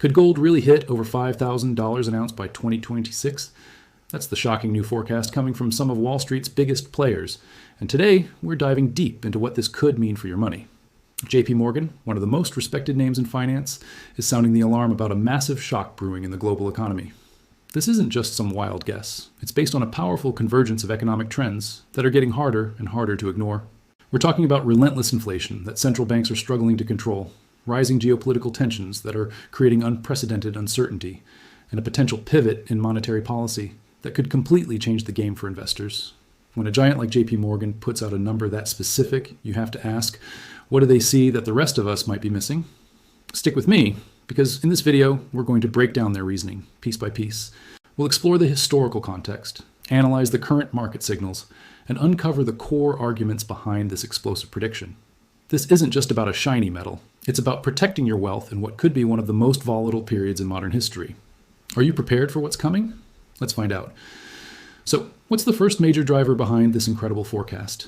Could gold really hit over $5,000 an ounce by 2026? That's the shocking new forecast coming from some of Wall Street's biggest players. And today, we're diving deep into what this could mean for your money. JP Morgan, one of the most respected names in finance, is sounding the alarm about a massive shock brewing in the global economy. This isn't just some wild guess. It's based on a powerful convergence of economic trends that are getting harder and harder to ignore. We're talking about relentless inflation that central banks are struggling to control, rising geopolitical tensions that are creating unprecedented uncertainty, and a potential pivot in monetary policy that could completely change the game for investors. When a giant like JP Morgan puts out a number that specific, you have to ask, what do they see that the rest of us might be missing? Stick with me, because in this video, we're going to break down their reasoning, piece by piece. We'll explore the historical context, analyze the current market signals, and uncover the core arguments behind this explosive prediction. This isn't just about a shiny metal. It's about protecting your wealth in what could be one of the most volatile periods in modern history. Are you prepared for what's coming? Let's find out. So, what's the first major driver behind this incredible forecast?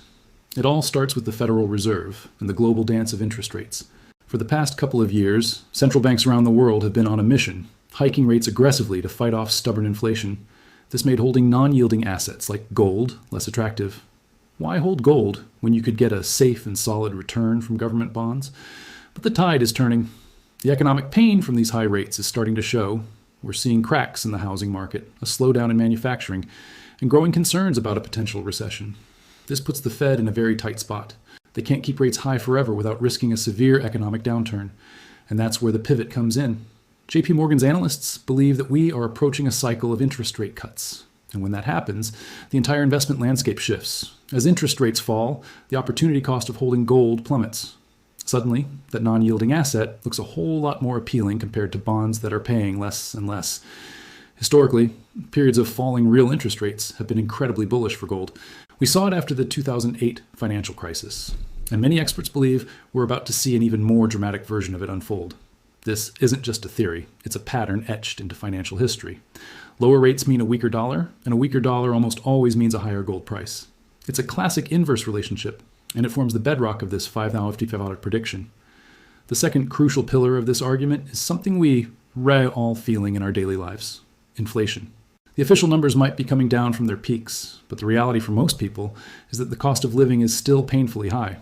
It all starts with the Federal Reserve and the global dance of interest rates. For the past couple of years, central banks around the world have been on a mission, hiking rates aggressively to fight off stubborn inflation. This made holding non-yielding assets like gold less attractive. Why hold gold when you could get a safe and solid return from government bonds? But the tide is turning. The economic pain from these high rates is starting to show. We're seeing cracks in the housing market, a slowdown in manufacturing, and growing concerns about a potential recession. This puts the Fed in a very tight spot. They can't keep rates high forever without risking a severe economic downturn. And that's where the pivot comes in. JP Morgan's analysts believe that we are approaching a cycle of interest rate cuts. And when that happens, the entire investment landscape shifts. As interest rates fall, the opportunity cost of holding gold plummets. Suddenly, that non-yielding asset looks a whole lot more appealing compared to bonds that are paying less and less. Historically, periods of falling real interest rates have been incredibly bullish for gold. We saw it after the 2008 financial crisis, and many experts believe we're about to see an even more dramatic version of it unfold. This isn't just a theory, it's a pattern etched into financial history. Lower rates mean a weaker dollar, and a weaker dollar almost always means a higher gold price. It's a classic inverse relationship, and it forms the bedrock of this $5,055 prediction. The second crucial pillar of this argument is something we all feeling in our daily lives: inflation. The official numbers might be coming down from their peaks, but the reality for most people is that the cost of living is still painfully high.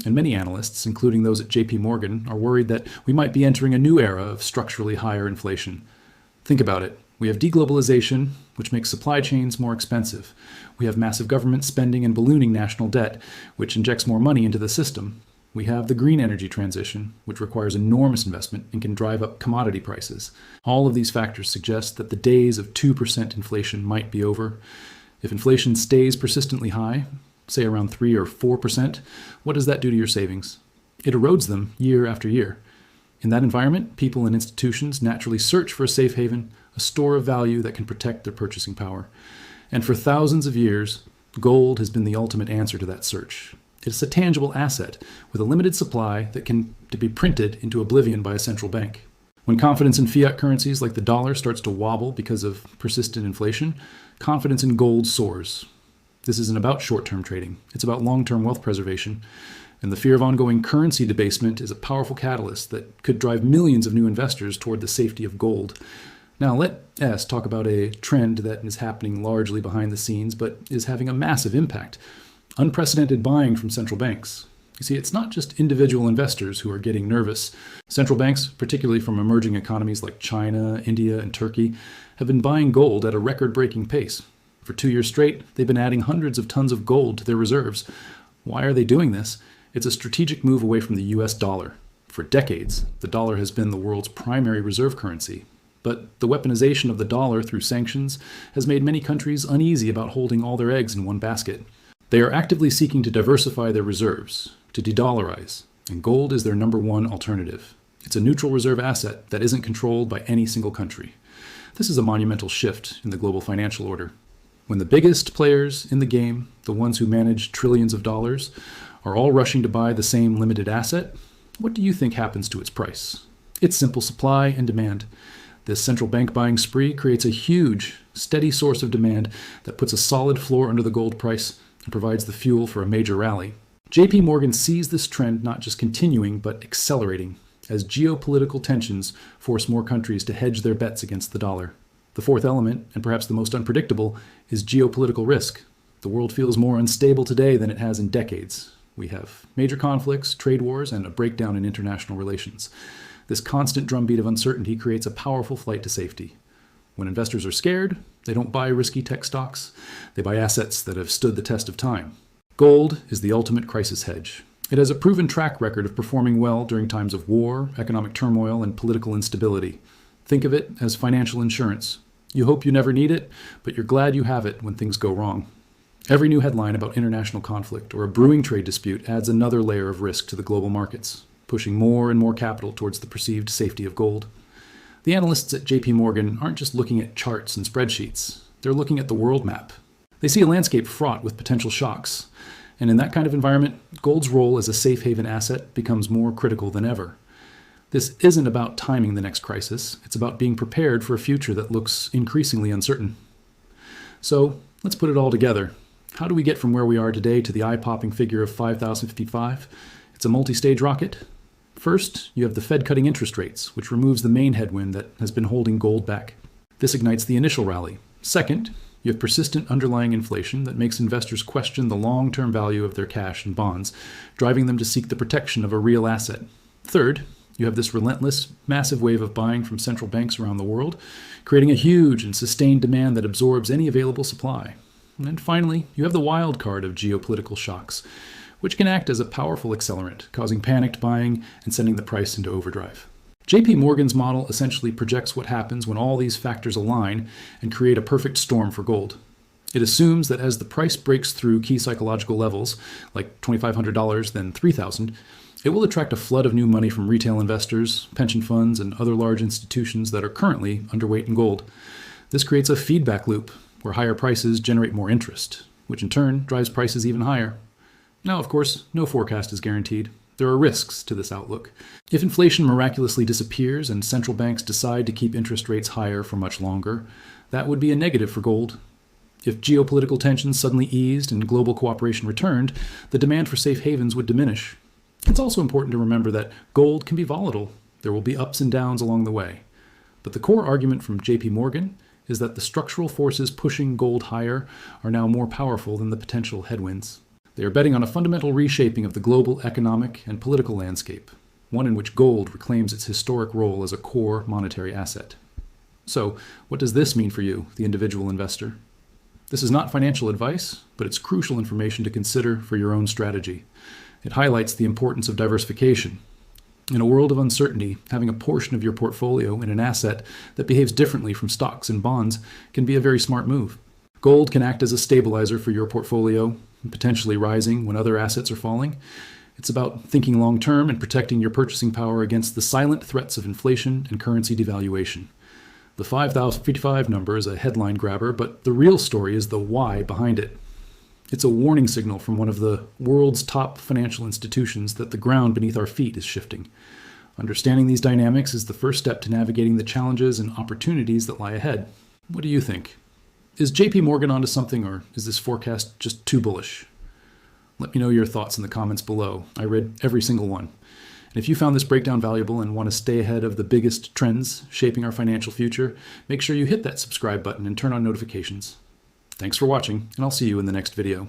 And many analysts, including those at JP Morgan, are worried that we might be entering a new era of structurally higher inflation. Think about it. We have deglobalization, which makes supply chains more expensive. We have massive government spending and ballooning national debt, which injects more money into the system. We have the green energy transition, which requires enormous investment and can drive up commodity prices. All of these factors suggest that the days of 2% inflation might be over. If inflation stays persistently high, say around 3 or 4%, what does that do to your savings? It erodes them year after year. In that environment, people and institutions naturally search for a safe haven, a store of value that can protect their purchasing power. And for thousands of years, gold has been the ultimate answer to that search. It's a tangible asset with a limited supply that can be printed into oblivion by a central bank. When confidence in fiat currencies like the dollar starts to wobble because of persistent inflation, confidence in gold soars. This isn't about short-term trading. It's about long-term wealth preservation. And the fear of ongoing currency debasement is a powerful catalyst that could drive millions of new investors toward the safety of gold. Now let us talk about a trend that is happening largely behind the scenes, but is having a massive impact. Unprecedented buying from central banks. You see, it's not just individual investors who are getting nervous. Central banks, particularly from emerging economies like China, India, and Turkey, have been buying gold at a record-breaking pace. For 2 years straight, they've been adding hundreds of tons of gold to their reserves. Why are they doing this? It's a strategic move away from the US dollar. For decades, the dollar has been the world's primary reserve currency. But the weaponization of the dollar through sanctions has made many countries uneasy about holding all their eggs in one basket. They are actively seeking to diversify their reserves, to de-dollarize, and gold is their number one alternative. It's a neutral reserve asset that isn't controlled by any single country. This is a monumental shift in the global financial order. When the biggest players in the game, the ones who manage trillions of dollars, are all rushing to buy the same limited asset, what do you think happens to its price? It's simple supply and demand. This central bank buying spree creates a huge, steady source of demand that puts a solid floor under the gold price and provides the fuel for a major rally. JP Morgan sees this trend not just continuing, but accelerating. as geopolitical tensions force more countries to hedge their bets against the dollar. The fourth element, and perhaps the most unpredictable, is geopolitical risk. The world feels more unstable today than it has in decades. We have major conflicts, trade wars, and a breakdown in international relations. This constant drumbeat of uncertainty creates a powerful flight to safety. When investors are scared, they don't buy risky tech stocks. They buy assets that have stood the test of time. Gold is the ultimate crisis hedge. It has a proven track record of performing well during times of war, economic turmoil, and political instability. Think of it as financial insurance. You hope you never need it, but you're glad you have it when things go wrong. Every new headline about international conflict or a brewing trade dispute adds another layer of risk to the global markets, pushing more and more capital towards the perceived safety of gold. The analysts at JP Morgan aren't just looking at charts and spreadsheets. They're looking at the world map. They see a landscape fraught with potential shocks. And in that kind of environment, gold's role as a safe haven asset becomes more critical than ever. This isn't about timing the next crisis. It's about being prepared for a future that looks increasingly uncertain. So let's put it all together. How do we get from where we are today to the eye-popping figure of 5,055? It's a multi-stage rocket. First, you have the Fed cutting interest rates, which removes the main headwind that has been holding gold back. This ignites the initial rally. Second, you have persistent underlying inflation that makes investors question the long-term value of their cash and bonds, driving them to seek the protection of a real asset. Third, you have this relentless, massive wave of buying from central banks around the world, creating a huge and sustained demand that absorbs any available supply. And finally, you have the wild card of geopolitical shocks, which can act as a powerful accelerant, causing panicked buying and sending the price into overdrive. JP Morgan's model essentially projects what happens when all these factors align and create a perfect storm for gold. It assumes that as the price breaks through key psychological levels, like $2,500, then $3,000, it will attract a flood of new money from retail investors, pension funds, and other large institutions that are currently underweight in gold. This creates a feedback loop where higher prices generate more interest, which in turn drives prices even higher. Now, of course, no forecast is guaranteed. There are risks to this outlook. If inflation miraculously disappears and central banks decide to keep interest rates higher for much longer, that would be a negative for gold. If geopolitical tensions suddenly eased and global cooperation returned, the demand for safe havens would diminish. It's also important to remember that gold can be volatile. There will be ups and downs along the way. But the core argument from JP Morgan is that the structural forces pushing gold higher are now more powerful than the potential headwinds. They are betting on a fundamental reshaping of the global economic and political landscape, one in which gold reclaims its historic role as a core monetary asset. So, what does this mean for you, the individual investor? This is not financial advice, but it's crucial information to consider for your own strategy. It highlights the importance of diversification. In a world of uncertainty, having a portion of your portfolio in an asset that behaves differently from stocks and bonds can be a very smart move. Gold can act as a stabilizer for your portfolio, potentially rising when other assets are falling. It's about thinking long-term and protecting your purchasing power against the silent threats of inflation and currency devaluation. The 5,055 number is a headline grabber, but the real story is the why behind it. It's a warning signal from one of the world's top financial institutions that the ground beneath our feet is shifting. Understanding these dynamics is the first step to navigating the challenges and opportunities that lie ahead. What do you think? Is JP Morgan onto something, or is this forecast just too bullish? Let me know your thoughts in the comments below. I read every single one. And if you found this breakdown valuable and want to stay ahead of the biggest trends shaping our financial future, make sure you hit that subscribe button and turn on notifications. Thanks for watching, and I'll see you in the next video.